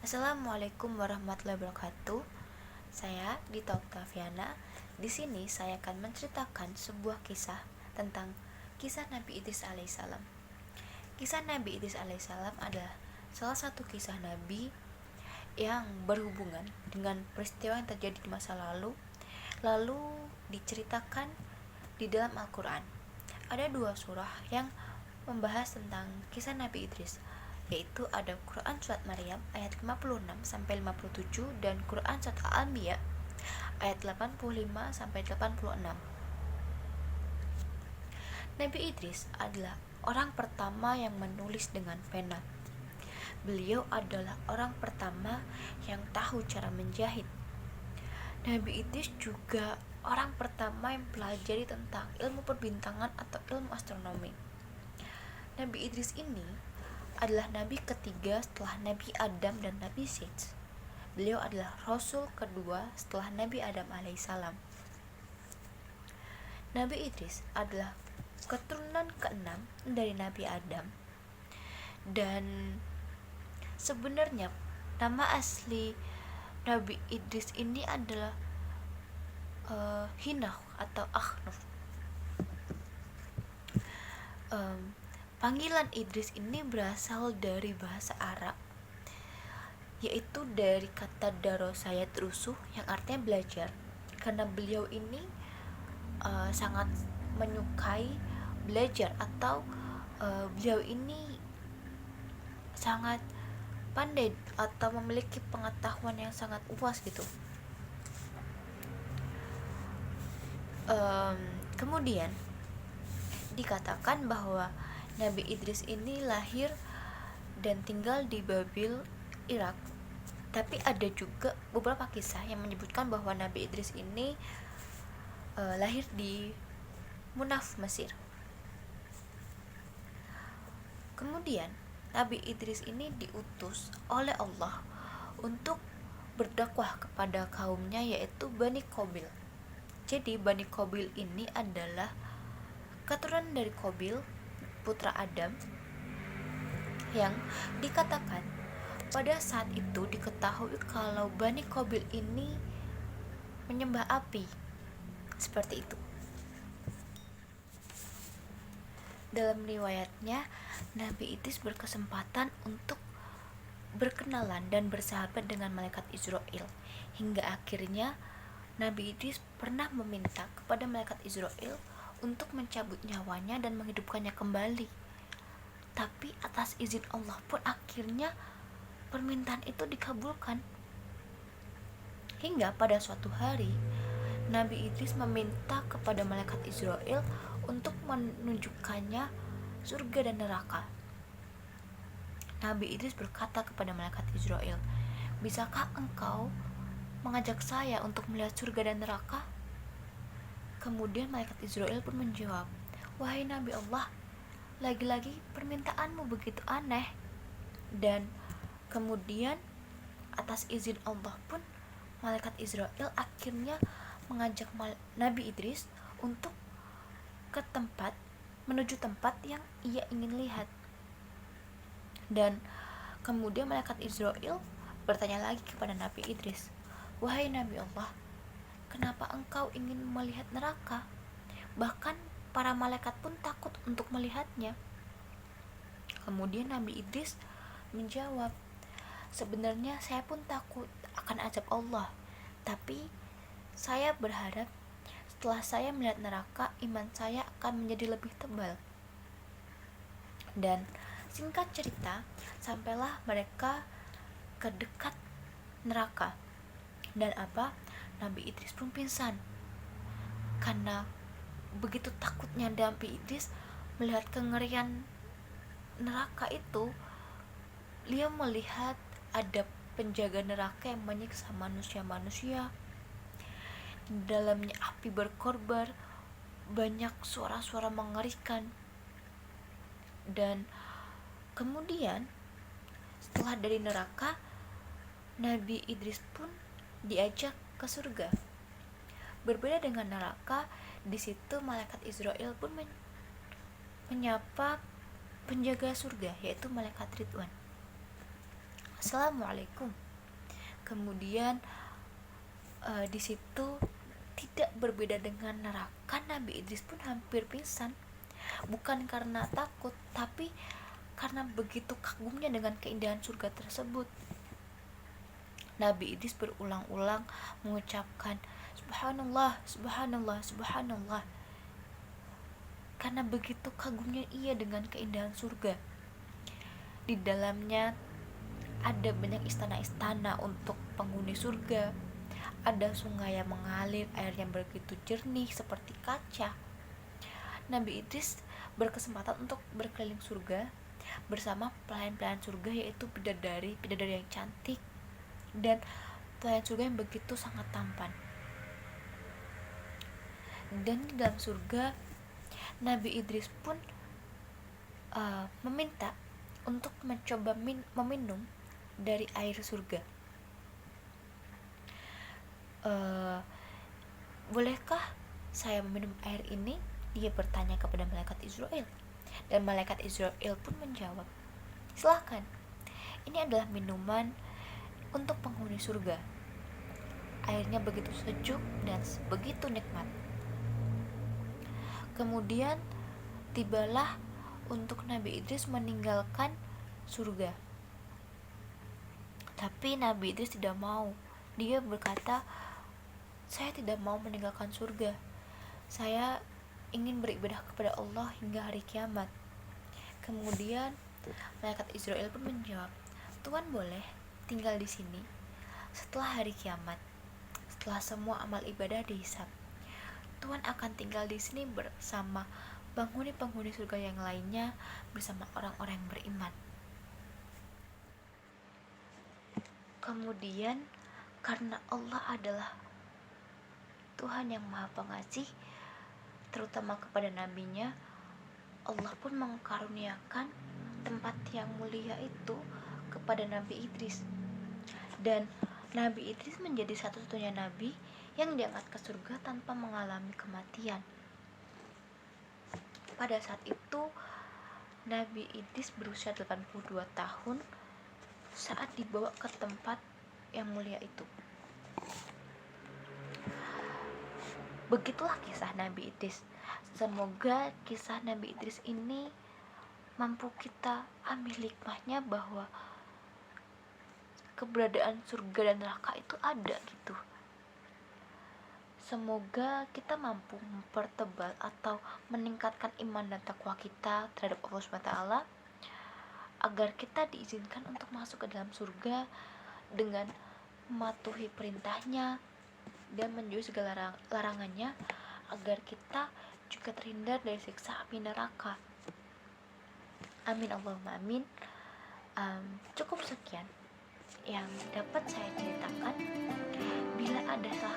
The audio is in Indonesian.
Assalamualaikum warahmatullahi wabarakatuh. Saya Dita Oktaviana. Di sini saya akan menceritakan sebuah kisah tentang kisah Nabi Idris alaihissalam. Kisah Nabi Idris alaihissalam adalah salah satu kisah Nabi yang berhubungan dengan peristiwa yang terjadi di masa lalu diceritakan di dalam Al-Quran. Ada dua surah yang membahas tentang kisah Nabi Idris, yaitu ada Quran Surat Maryam ayat 56 sampai 57 dan Quran Surat Al-Anbiya ayat 85 sampai 86. Nabi Idris adalah orang pertama yang menulis dengan pena. Beliau adalah orang pertama yang tahu cara menjahit. Nabi Idris juga orang pertama yang pelajari tentang ilmu perbintangan atau ilmu astronomi. Nabi Idris ini adalah nabi ketiga setelah Nabi Adam dan Nabi Syed. Beliau adalah rasul kedua setelah Nabi Adam alaihissalam. Nabi Idris adalah keturunan keenam dari Nabi Adam, dan sebenarnya nama asli Nabi Idris ini adalah Hinah atau Akhnuf. Panggilan Idris ini berasal dari bahasa Arab, yaitu dari kata darasa yadrusu yang artinya belajar, karena beliau ini sangat menyukai belajar, atau beliau ini sangat pandai atau memiliki pengetahuan yang sangat luas gitu. Kemudian dikatakan bahwa Nabi Idris ini lahir dan tinggal di Babil, Irak. Tapi ada juga beberapa kisah yang menyebutkan bahwa Nabi Idris ini lahir di Munaf, Mesir. Kemudian Nabi Idris ini diutus oleh Allah untuk berdakwah kepada kaumnya, yaitu Bani Qabil. Jadi Bani Qabil ini adalah keturunan dari Qabil, putra Adam, yang dikatakan pada saat itu diketahui kalau Bani Qabil ini menyembah api. Seperti itu. Dalam riwayatnya, Nabi Idris berkesempatan untuk berkenalan dan bersahabat dengan malaikat Israel, hingga akhirnya Nabi Idris pernah meminta kepada malaikat Israel untuk mencabut nyawanya dan menghidupkannya kembali. Tapi atas izin Allah pun akhirnya permintaan itu dikabulkan. Hingga pada suatu hari Nabi Idris meminta kepada malaikat Israel untuk menunjukkannya surga dan neraka. Nabi Idris berkata kepada malaikat Israel, "Bisakah engkau mengajak saya untuk melihat surga dan neraka?" Kemudian malaikat Israel pun menjawab, "Wahai Nabi Allah, lagi-lagi permintaanmu begitu aneh." Dan kemudian atas izin Allah pun malaikat Israel akhirnya mengajak Nabi Idris untuk menuju tempat yang ia ingin lihat. Dan kemudian malaikat Israel bertanya lagi kepada Nabi Idris, "Wahai Nabi Allah, kenapa engkau ingin melihat neraka? Bahkan para malaikat pun takut untuk melihatnya." Kemudian Nabi Idris menjawab, "Sebenarnya saya pun takut akan azab Allah, tapi saya berharap setelah saya melihat neraka, iman saya akan menjadi lebih tebal." Dan singkat cerita, sampailah mereka ke dekat neraka. Dan Nabi Idris pun pingsan, karena begitu takutnya Nabi Idris melihat kengerian neraka itu. Dia melihat ada penjaga neraka yang menyiksa manusia-manusia. Dalamnya api berkorbar, banyak suara-suara mengerikan. Dan kemudian setelah dari neraka, Nabi Idris pun diajak ke surga. Berbeda dengan neraka, di situ malaikat Israel pun menyapa penjaga surga, yaitu malaikat Ridwan. Assalamualaikum. Kemudian di situ tidak berbeda dengan neraka, Nabi Idris pun hampir pingsan, bukan karena takut, tapi karena begitu kagumnya dengan keindahan surga tersebut. Nabi Idris berulang-ulang mengucapkan subhanallah, subhanallah, subhanallah, karena begitu kagumnya ia dengan keindahan surga. Di dalamnya ada banyak istana-istana untuk penghuni surga, ada sungai yang mengalir, air yang begitu jernih seperti kaca. Nabi Idris berkesempatan untuk berkeliling surga bersama pelayan-pelayan surga, yaitu bidadari yang cantik dan pelayan surga yang begitu sangat tampan. Dan di dalam surga, Nabi Idris pun meminta untuk mencoba meminum dari air surga. Bolehkah saya meminum air ini? Dia bertanya kepada malaikat Israel, dan malaikat Israel pun menjawab, silahkan, ini adalah minuman untuk penghuni surga. Airnya begitu sejuk dan begitu nikmat. Kemudian tibalah untuk Nabi Idris meninggalkan surga. Tapi Nabi Idris tidak mau. Dia berkata, saya tidak mau meninggalkan surga. Saya ingin beribadah kepada Allah hingga hari kiamat. Kemudian malaikat Israel pun menjawab, Tuhan boleh tinggal di sini setelah hari kiamat, setelah semua amal ibadah dihisab. Tuhan akan tinggal di sini bersama penghuni-penghuni surga yang lainnya, bersama orang-orang yang beriman. Kemudian karena Allah adalah Tuhan yang Maha Pengasih, terutama kepada nabinya, Allah pun mengkaruniakan tempat yang mulia itu kepada Nabi Idris. Dan Nabi Idris menjadi satu-satunya nabi yang diangkat ke surga tanpa mengalami kematian. Pada saat itu Nabi Idris berusia 82 tahun saat dibawa ke tempat yang mulia itu. Begitulah kisah Nabi Idris. Semoga kisah Nabi Idris ini mampu kita ambil hikmahnya, bahwa keberadaan surga dan neraka itu ada gitu. Semoga kita mampu mempertebal atau meningkatkan iman dan takwa kita terhadap Allah SWT, agar kita diizinkan untuk masuk ke dalam surga dengan mematuhi perintahnya dan menjauhi segala larangannya, agar kita juga terhindar dari siksa api neraka. Amin Allahumma amin. Cukup sekian yang dapat saya ceritakan. Bila ada salah